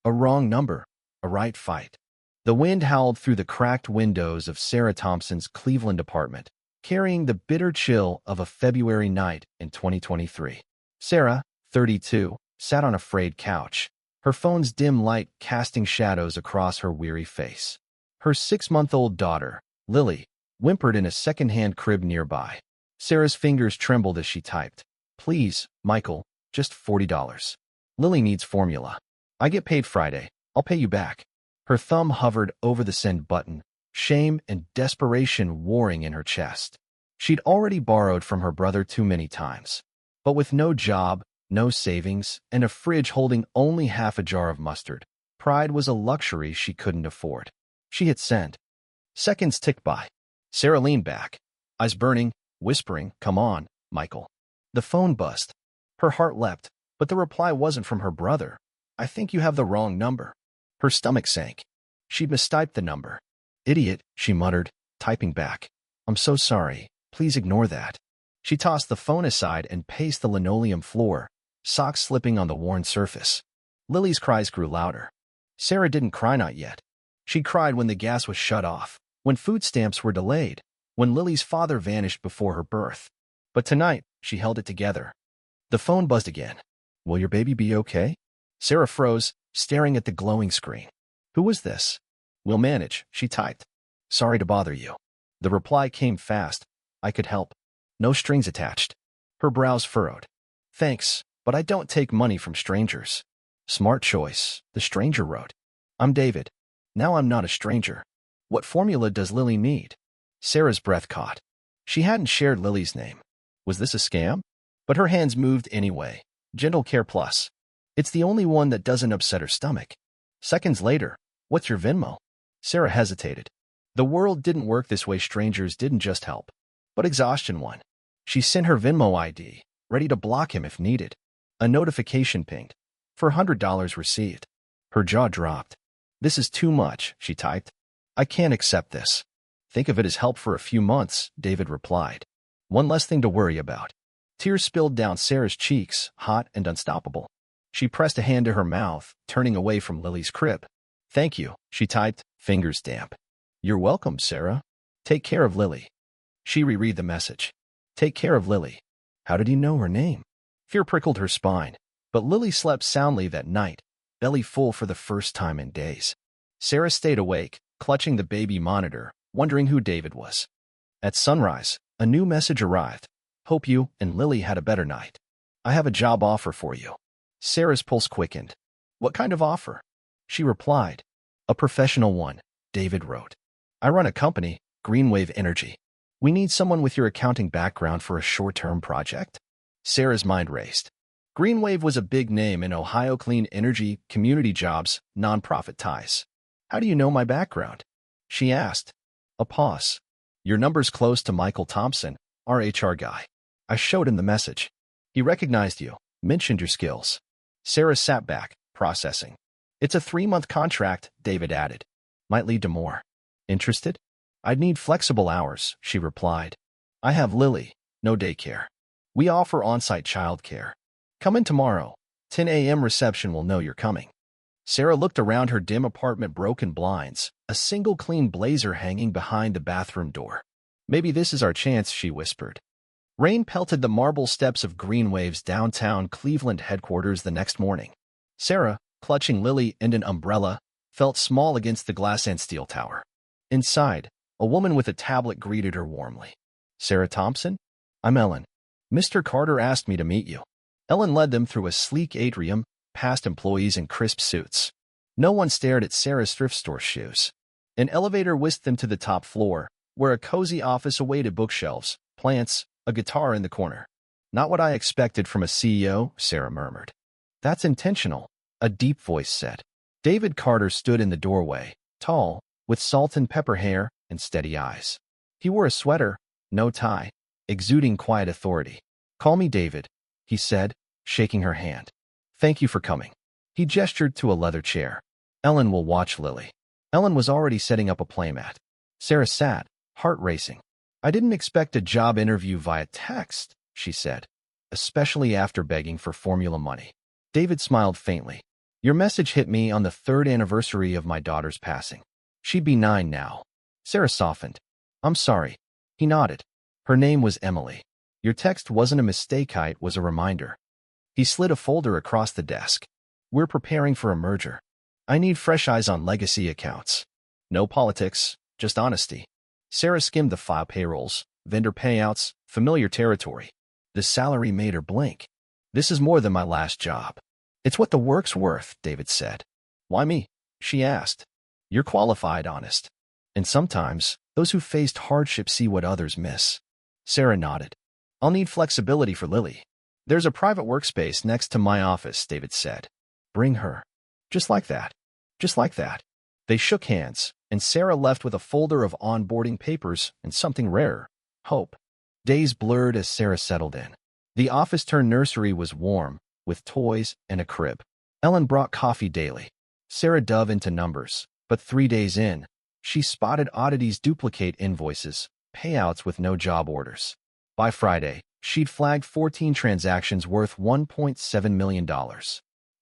A wrong number, a right fight. The wind howled through the cracked windows of Sarah Thompson's Cleveland apartment, carrying the bitter chill of a February night in 2023. Sarah, 32, sat on a frayed couch, her phone's dim light casting shadows across her weary face. Her 6-month-old daughter, Lily, whimpered in a second-hand crib nearby. Sarah's fingers trembled as she typed, "Please, Michael, just $40. Lily needs formula. I get paid Friday. I'll pay you back." Her thumb hovered over the send button, shame and desperation warring in her chest. She'd already borrowed from her brother too many times. But with no job, no savings, and a fridge holding only half a jar of mustard, pride was a luxury she couldn't afford. She hit send. Seconds ticked by. Sarah leaned back, eyes burning, whispering, "Come on, Michael." The phone buzzed. Her heart leapt, but the reply wasn't from her brother. "I think you have the wrong number." Her stomach sank. She'd mistyped the number. "Idiot," she muttered, typing back. "I'm so sorry. Please ignore that." She tossed the phone aside and paced the linoleum floor, socks slipping on the worn surface. Lily's cries grew louder. Sarah didn't cry, not yet. She cried when the gas was shut off, when food stamps were delayed, when Lily's father vanished before her birth. But tonight, she held it together. The phone buzzed again. "Will your baby be okay?" Sarah froze, staring at the glowing screen. "Who was this?" "We'll manage," she typed. "Sorry to bother you." The reply came fast. "I could help. No strings attached." Her brows furrowed. "Thanks, but I don't take money from strangers." "Smart choice," the stranger wrote. "I'm David. Now I'm not a stranger. What formula does Lily need?" Sarah's breath caught. She hadn't shared Lily's name. Was this a scam? But her hands moved anyway. Gentle Care Plus. It's the only one that doesn't upset her stomach. Seconds later, "What's your Venmo?" Sarah hesitated. The world didn't work this way. Strangers didn't just help, but exhaustion won. She sent her Venmo ID, ready to block him if needed. A notification pinged. $400 received. Her jaw dropped. "This is too much," she typed. "I can't accept this." "Think of it as help for a few months," David replied. "One less thing to worry about." Tears spilled down Sarah's cheeks, hot and unstoppable. She pressed a hand to her mouth, turning away from Lily's crib. "Thank you," she typed, fingers damp. "You're welcome, Sarah. Take care of Lily." She reread the message. "Take care of Lily." How did he know her name? Fear prickled her spine, but Lily slept soundly that night, belly full for the first time in days. Sarah stayed awake, clutching the baby monitor, wondering who David was. At sunrise, a new message arrived. "Hope you and Lily had a better night. I have a job offer for you." Sarah's pulse quickened. "What kind of offer?" She replied. "A professional one," David wrote. "I run a company, Greenwave Energy. We need someone with your accounting background for a short-term project." Sarah's mind raced. Greenwave was a big name in Ohio: clean energy, community jobs, nonprofit ties. "How do you know my background?" she asked. A pause. "Your number's close to Michael Thompson, our HR guy. I showed him the message. He recognized you, mentioned your skills." Sarah sat back, processing. "It's a 3-month contract," David added. "Might lead to more." "Interested?" "I'd need flexible hours," she replied. "I have Lily, no daycare. We offer on-site childcare. Come in tomorrow. 10 a.m. reception will know you're coming." Sarah looked around her dim apartment, broken blinds, a single clean blazer hanging behind the bathroom door. "Maybe this is our chance," she whispered. Rain pelted the marble steps of Greenwave's downtown Cleveland headquarters the next morning. Sarah, clutching Lily and an umbrella, felt small against the glass and steel tower. Inside, a woman with a tablet greeted her warmly. "Sarah Thompson? I'm Ellen. Mr. Carter asked me to meet you." Ellen led them through a sleek atrium, past employees in crisp suits. No one stared at Sarah's thrift store shoes. An elevator whisked them to the top floor, where a cozy office awaited: bookshelves, plants, a guitar in the corner. "Not what I expected from a CEO," Sarah murmured. "That's intentional," a deep voice said. David Carter stood in the doorway, tall, with salt and pepper hair and steady eyes. He wore a sweater, no tie, exuding quiet authority. "Call me David," he said, shaking her hand. "Thank you for coming." He gestured to a leather chair. "Ellen will watch Lily." Ellen was already setting up a playmat. Sarah sat, heart racing. "I didn't expect a job interview via text," she said, "especially after begging for formula money." David smiled faintly. Your message hit me on the 3rd anniversary of my daughter's passing. She'd be 9 now. Sarah softened. I'm sorry. He nodded. Her name was Emily. Your text wasn't a mistake, it was a reminder. He slid a folder across the desk. We're preparing for a merger. I need fresh eyes on legacy accounts. No politics, just honesty. Sarah skimmed the file. Payrolls, vendor payouts, familiar territory. The salary made her blink. This is more than my last job. It's what the work's worth, David said. Why me? She asked. You're qualified, honest. And sometimes, those who faced hardship see what others miss. Sarah nodded. I'll need flexibility for Lily. There's a private workspace next to my office, David said. Bring her. Just like that. Just like that. They shook hands, and Sarah left with a folder of onboarding papers and something rarer, hope. Days blurred as Sarah settled in. The office-turned-nursery was warm, with toys and a crib. Ellen brought coffee daily. Sarah dove into numbers, but 3 days in, she spotted oddities: duplicate invoices, payouts with no job orders. By Friday, she'd flagged 14 transactions worth $1.7 million.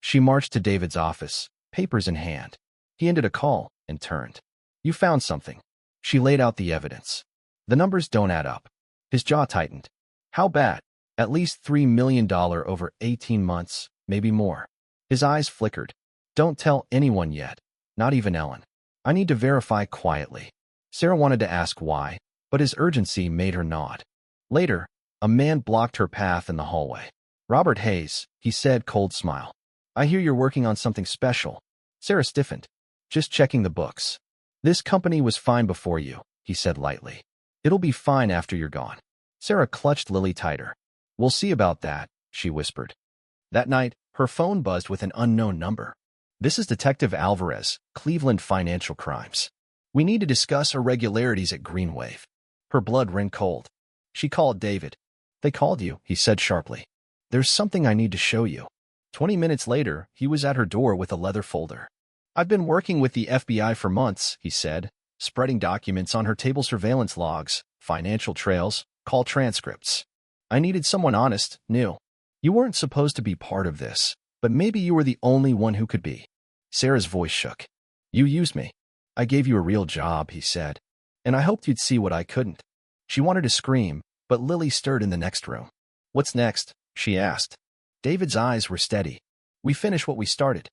She marched to David's office, papers in hand. He ended a call and turned. You found something. She laid out the evidence. The numbers don't add up. His jaw tightened. How bad? At least $3 million over 18 months, maybe more. His eyes flickered. Don't tell anyone yet, not even Ellen. I need to verify quietly. Sarah wanted to ask why, but his urgency made her nod. Later, a man blocked her path in the hallway. Robert Hayes, he said, cold smile. I hear you're working on something special. Sarah stiffened. Just checking the books. This company was fine before you, he said lightly. It'll be fine after you're gone. Sarah clutched Lily tighter. We'll see about that, she whispered. That night, her phone buzzed with an unknown number. This is Detective Alvarez, Cleveland Financial Crimes. We need to discuss irregularities at Greenwave. Her blood ran cold. She called David. They called you, he said sharply. There's something I need to show you. 20 minutes later, he was at her door with a leather folder. I've been working with the FBI for months, he said, spreading documents on her table: surveillance logs, financial trails, call transcripts. I needed someone honest, new. You weren't supposed to be part of this, but maybe you were the only one who could be. Sarah's voice shook. You used me. I gave you a real job, he said, and I hoped you'd see what I couldn't. She wanted to scream, but Lily stirred in the next room. What's next? She asked. David's eyes were steady. We finish what we started.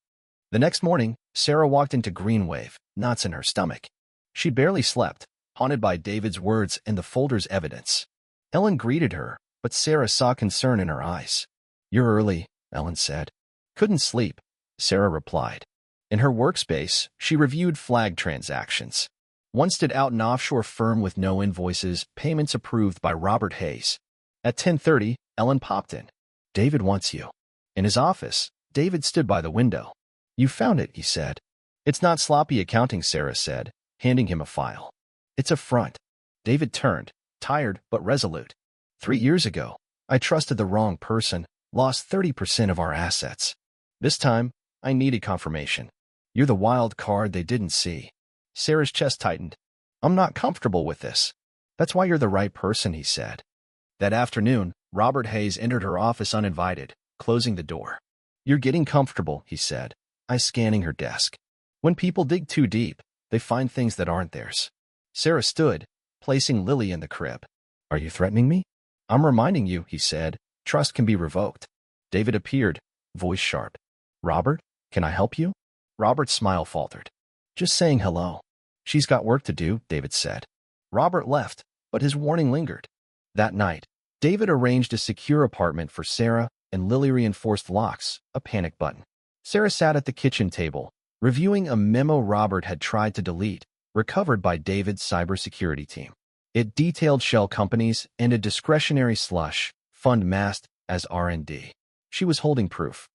The next morning, Sarah walked into Greenwave, knots in her stomach. She barely slept, haunted by David's words and the folder's evidence. Ellen greeted her, but Sarah saw concern in her eyes. You're early, Ellen said. Couldn't sleep, Sarah replied. In her workspace, she reviewed flagged transactions. One stood out: an offshore firm with no invoices, payments approved by Robert Hayes. At 10:30, Ellen popped in. David wants you. In his office, David stood by the window. You found it, he said. It's not sloppy accounting, Sarah said, handing him a file. It's a front. David turned, tired but resolute. 3 years ago, I trusted the wrong person, lost 30% of our assets. This time, I needed confirmation. You're the wild card they didn't see. Sarah's chest tightened. I'm not comfortable with this. That's why you're the right person, he said. That afternoon, Robert Hayes entered her office uninvited, closing the door. You're getting comfortable, he said, eyes scanning her desk. When people dig too deep, they find things that aren't theirs. Sarah stood, placing Lily in the crib. Are you threatening me? I'm reminding you, he said. Trust can be revoked. David appeared, voice sharp. Robert, can I help you? Robert's smile faltered. Just saying hello. She's got work to do, David said. Robert left, but his warning lingered. That night, David arranged a secure apartment for Sarah, and Lily reinforced locks, a panic button. Sarah sat at the kitchen table, reviewing a memo Robert had tried to delete, recovered by David's cybersecurity team. It detailed shell companies and a discretionary slush fund masked as R&D. She was holding proof.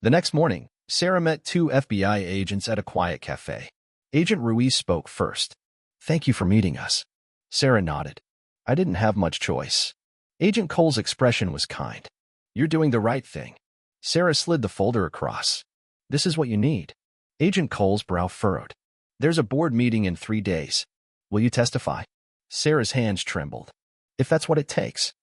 The next morning, Sarah met 2 FBI agents at a quiet cafe. Agent Ruiz spoke first. Thank you for meeting us. Sarah nodded. I didn't have much choice. Agent Cole's expression was kind. You're doing the right thing. Sarah slid the folder across. This is what you need. Agent Cole's brow furrowed. There's a board meeting in 3 days. Will you testify? Sarah's hands trembled. If that's what it takes.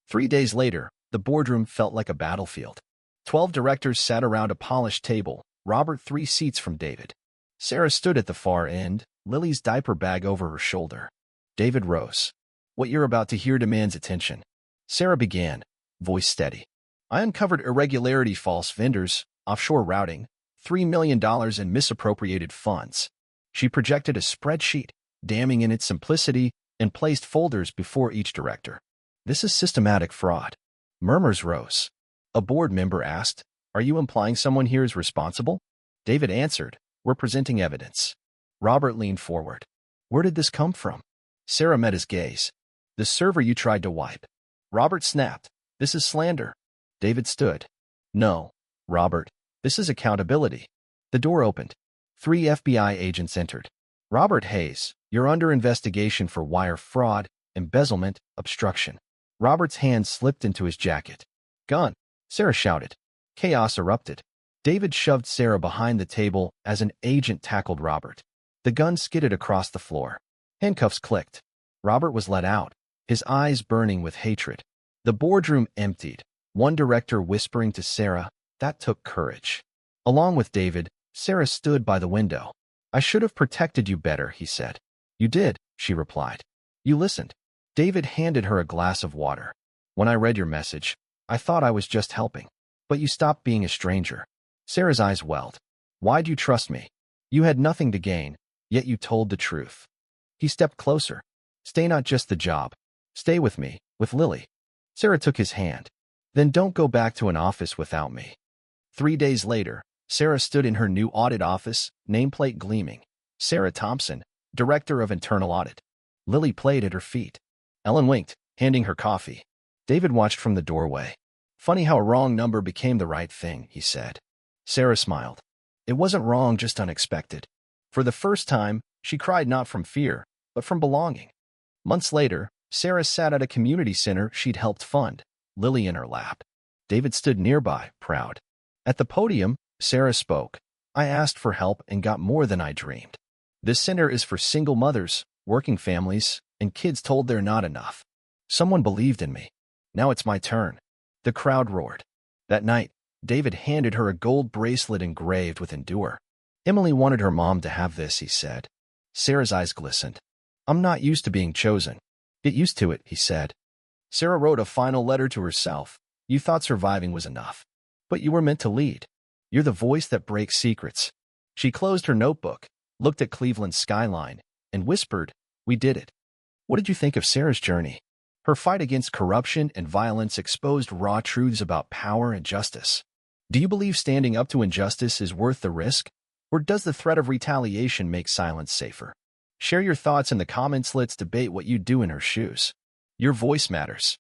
3 days later, the boardroom felt like a battlefield. 12 directors sat around a polished table, Robert 3 seats from David. Sarah stood at the far end, Lily's diaper bag over her shoulder. David rose. What you're about to hear demands attention. Sarah began, voice steady. I uncovered irregularity, false vendors, offshore routing, $3 million in misappropriated funds. She projected a spreadsheet, damning in its simplicity, and placed folders before each director. This is systematic fraud. Murmurs rose. A board member asked, Are you implying someone here is responsible? David answered, We're presenting evidence. Robert leaned forward. Where did this come from? Sarah met his gaze. The server you tried to wipe. Robert snapped. This is slander. David stood. No, Robert, this is accountability. The door opened. 3 FBI agents entered. Robert Hayes, you're under investigation for wire fraud, embezzlement, obstruction. Robert's hand slipped into his jacket. Gun, Sarah shouted. Chaos erupted. David shoved Sarah behind the table as an agent tackled Robert. The gun skidded across the floor. Handcuffs clicked. Robert was let out, his eyes burning with hatred. The boardroom emptied, one director whispering to Sarah, That took courage. Along with David, Sarah stood by the window. I should have protected you better, he said. You did, she replied. You listened. David handed her a glass of water. When I read your message, I thought I was just helping. But you stopped being a stranger. Sarah's eyes welled. Why'd you trust me? You had nothing to gain, yet you told the truth. He stepped closer. Stay, not just the job. Stay with me, with Lily. Sarah took his hand. Then don't go back to an office without me. 3 days later, Sarah stood in her new audit office, nameplate gleaming. Sarah Thompson, Director of Internal Audit. Lily played at her feet. Ellen winked, handing her coffee. David watched from the doorway. Funny how a wrong number became the right thing, he said. Sarah smiled. It wasn't wrong, just unexpected. For the first time, she cried not from fear, but from belonging. Months later, Sarah sat at a community center she'd helped fund, Lily in her lap. David stood nearby, proud. At the podium, Sarah spoke. I asked for help and got more than I dreamed. This center is for single mothers, working families, and kids told they're not enough. Someone believed in me. Now it's my turn. The crowd roared. That night, David handed her a gold bracelet engraved with Endure. Emily wanted her mom to have this, he said. Sarah's eyes glistened. I'm not used to being chosen. Get used to it, he said. Sarah wrote a final letter to herself. You thought surviving was enough. But you were meant to lead. You're the voice that breaks secrets. She closed her notebook, looked at Cleveland's skyline, and whispered, We did it. What did you think of Sarah's journey? Her fight against corruption and violence exposed raw truths about power and justice. Do you believe standing up to injustice is worth the risk? Or does the threat of retaliation make silence safer? Share your thoughts in the comments. Let's debate what you'd do in her shoes. Your voice matters.